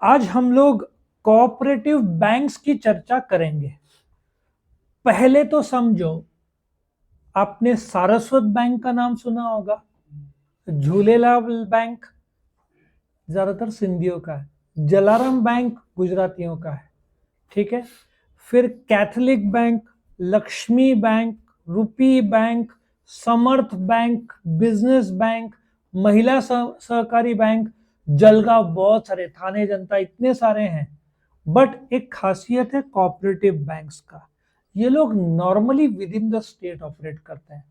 आज हम लोग कोऑपरेटिव बैंक्स की चर्चा करेंगे। पहले तो समझो, आपने सारस्वत बैंक का नाम सुना होगा, झूलेलाल बैंक ज्यादातर सिंधियों का है, जलाराम बैंक गुजरातियों का है। ठीक है। फिर कैथलिक बैंक, लक्ष्मी बैंक, रुपी बैंक, समर्थ बैंक, बिजनेस बैंक, महिला सहकारी बैंक, जलगांव, बहुत सारे, थाने जनता, इतने सारे हैं। बट एक खासियत है कोऑपरेटिव बैंक्स का, ये लोग normally with in the state operate करते हैं।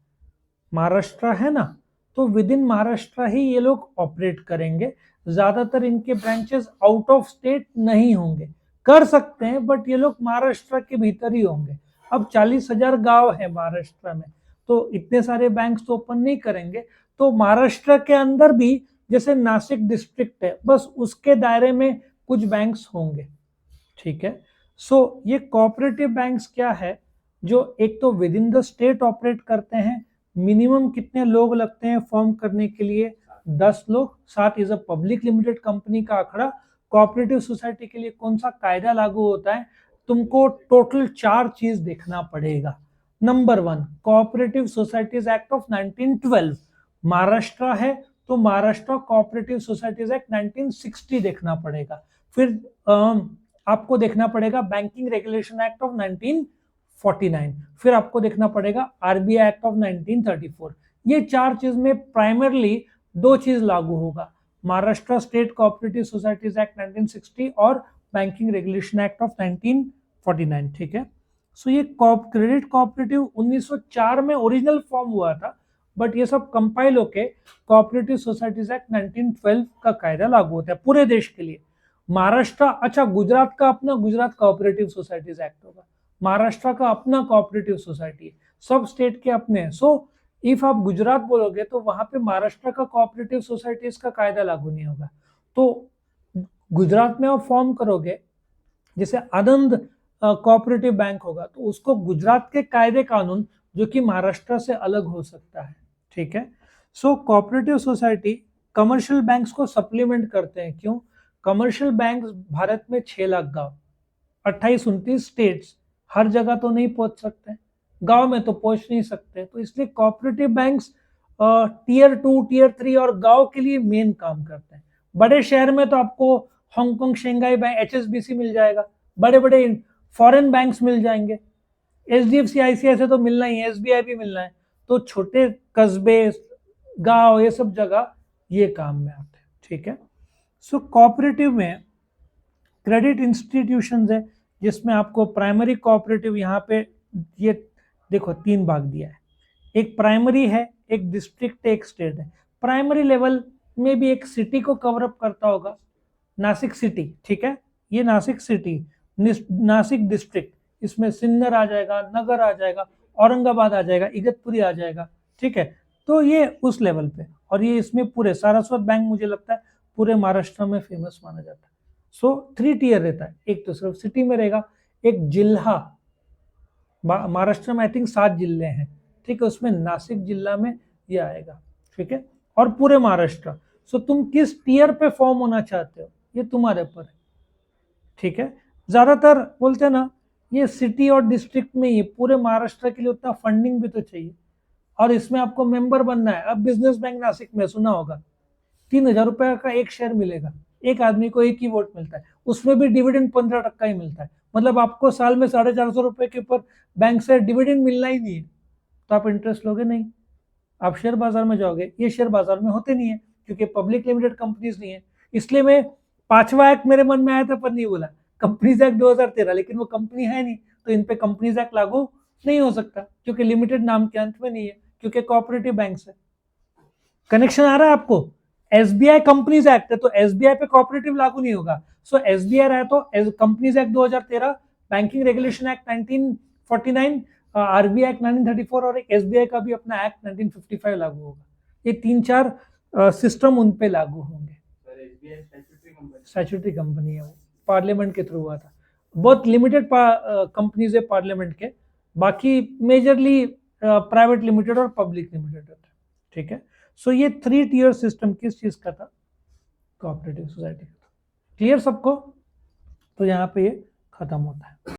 महाराष्ट्र है ना, तो विद इन महाराष्ट्र ही ये लोग ऑपरेट करेंगे। ज्यादातर इनके ब्रांचेस आउट ऑफ स्टेट नहीं होंगे, कर सकते हैं बट ये लोग महाराष्ट्र के भीतर ही होंगे। अब 40,000 गांव है महाराष्ट्र में, तो इतने सारे बैंक तो ओपन नहीं करेंगे। तो महाराष्ट्र के अंदर भी जैसे नासिक डिस्ट्रिक्ट है, बस उसके दायरे में कुछ बैंक्स होंगे। ठीक है। सो ये कोऑपरेटिव बैंक्स क्या है, जो एक तो with in the state operate करते हैं। मिनिमम कितने लोग लगते हैं फॉर्म करने के लिए? 10 लोग। 7 is a public limited company का आंकड़ा। कोऑपरेटिव सोसाइटी के लिए कौन सा कायदा लागू होता है? तुमको टोटल 4 चीज देखना पड़ेगा। Number 1, cooperative societies act of 1912। Maharashtra है तो महाराष्ट्र कोऑपरेटिव सोसाइटीज एक्ट 1960 देखना पड़ेगा। फिर आपको देखना पड़ेगा बैंकिंग रेगुलेशन एक्ट ऑफ 1949। फिर आपको देखना पड़ेगा आरबीआई एक्ट ऑफ 1934। ये 4 चीज में प्राइमरली 2 चीज लागू होगा, Maharashtra state cooperative societies act 1960 और बैंकिंग रेगुलेशन एक्ट ऑफ 1949। ठीक है। सो ये क्रेडिट कोऑपरेटिव 1904 में ओरिजिनल फॉर्म हुआ था, बट ये सब कंपाइल होके कोऑपरेटिव सोसाइटीज एक्ट 1912 का कायदा लागू होता है पूरे देश के लिए। महाराष्ट्र, अच्छा गुजरात का अपना गुजरात कोऑपरेटिव सोसाइटीज एक्ट होगा, महाराष्ट्र का अपना कोऑपरेटिव सोसाइटी, सब स्टेट के अपने। सो इफ आप गुजरात बोलोगे तो वहां पे महाराष्ट्र का कोऑपरेटिव सोसाइटीज का कायदा लागू नहीं होगा। तो गुजरात में आप फॉर्म करोगे, जैसे आनंद कोऑपरेटिव बैंक होगा, तो उसको गुजरात के कायदे कानून जो कि महाराष्ट्र से अलग हो सकता है। ठीक है। सो कोऑपरेटिव सोसाइटी कमर्शियल बैंक्स को सप्लीमेंट करते हैं। क्यों? कमर्शियल बैंक भारत में 6 लाख गांव, 28-29 स्टेट्स, हर जगह तो नहीं पहुंच सकते, गांव में तो पहुंच नहीं सकते, तो इसलिए कोऑपरेटिव बैंक्स टीयर 2, टीयर 3 और गांव के लिए मेन काम करते हैं। बड़े शहर में तो आपको हांगकांग, शंघाई बैंक, एचएसबीसी मिल जाएगा, बड़े बड़े फॉरेन बैंक्स मिल जाएंगे, एचडीएफसी, आईसीआईसी तो मिलना ही है, एसबीआई भी मिलना है। तो छोटे कस्बे, गांव, ये सब जगह ये काम में आते हैं। ठीक है। सो कोऑपरेटिव में क्रेडिट इंस्टीट्यूशंस है, जिसमें आपको प्राइमरी कोऑपरेटिव, यहाँ पे ये देखो 3 भाग दिया है। एक प्राइमरी है, एक डिस्ट्रिक्ट है, एक स्टेट है। प्राइमरी लेवल में भी एक सिटी को कवर अप करता होगा, नासिक सिटी। ठीक है। ये नासिक सिटी, नासिक डिस्ट्रिक्ट, इसमें सिन्नर आ जाएगा, नगर आ जाएगा, औरंगाबाद आ जाएगा, इगतपुरी आ जाएगा। ठीक है। तो ये उस लेवल पे, और ये इसमें पूरे सारस्वत बैंक मुझे लगता है पूरे महाराष्ट्र में फेमस माना जाता है। सो 3 टियर रहता है, एक तो सिर्फ सिटी में रहेगा, एक जिला, महाराष्ट्र में आई थिंक 7 जिले हैं। ठीक है। उसमें नासिक जिला में ये आएगा। ठीक है। और पूरे महाराष्ट्र। सो तुम किस टियर पे फॉर्म होना चाहते हो, ये तुम्हारे ऊपर है। ठीक है। ज्यादातर बोलते हैं ना, ये सिटी और डिस्ट्रिक्ट में ही, पूरे महाराष्ट्र के लिए उतना फंडिंग भी तो चाहिए, और इसमें आपको मेंबर बनना है। अब बिजनेस बैंक नासिक में सुना होगा, 3,000 रुपए का एक शेयर मिलेगा, एक आदमी को एक ही वोट मिलता है, उसमें भी डिविडेंड 15% ही मिलता है। मतलब आपको साल में 450 रुपए के ऊपर बैंक से डिविडेंड मिलना ही नहीं है, तो आप इंटरेस्ट लोगे नहीं, आप शेयर बाजार में जाओगे। ये शेयर बाजार में होते नहीं है, क्योंकि पब्लिक लिमिटेड कंपनीज नहीं है। इसलिए मैं 5वां एक्ट मेरे मन में आया था पर नहीं बोला, कंपनीज एक्ट 2013, लेकिन वो कंपनी है नहीं, तो इन पे कंपनीज एक्ट लागू नहीं हो सकता, क्योंकि लिमिटेड नाम के अंत में नहीं है, क्योंकि कोऑपरेटिव बैंक है। कनेक्शन आ रहा है आपको? एसबीआई कंपनीज एक्ट है, तो एसबीआई पे कोऑपरेटिव लागू नहीं होगा। सो एसबीआई रहा तो companies act 2013, banking regulation act 1949, RBI act 1934, और एक एसबीआई का भी अपना एक्ट 1955 लागू होगा। ये 3-4 सिस्टम उन पे लागू होंगे। स्टैट्यूटरी कंपनी है, वो पार्लियामेंट के थ्रू हुआ था। बहुत लिमिटेड कंपनीज है पार्लियामेंट के, बाकी मेजरली प्राइवेट लिमिटेड और पब्लिक लिमिटेड होता है। ठीक है। सो ये 3 टियर सिस्टम किस चीज का था? कोऑपरेटिव सोसाइटी का। क्लियर सबको? तो यहाँ पे ये खत्म होता है।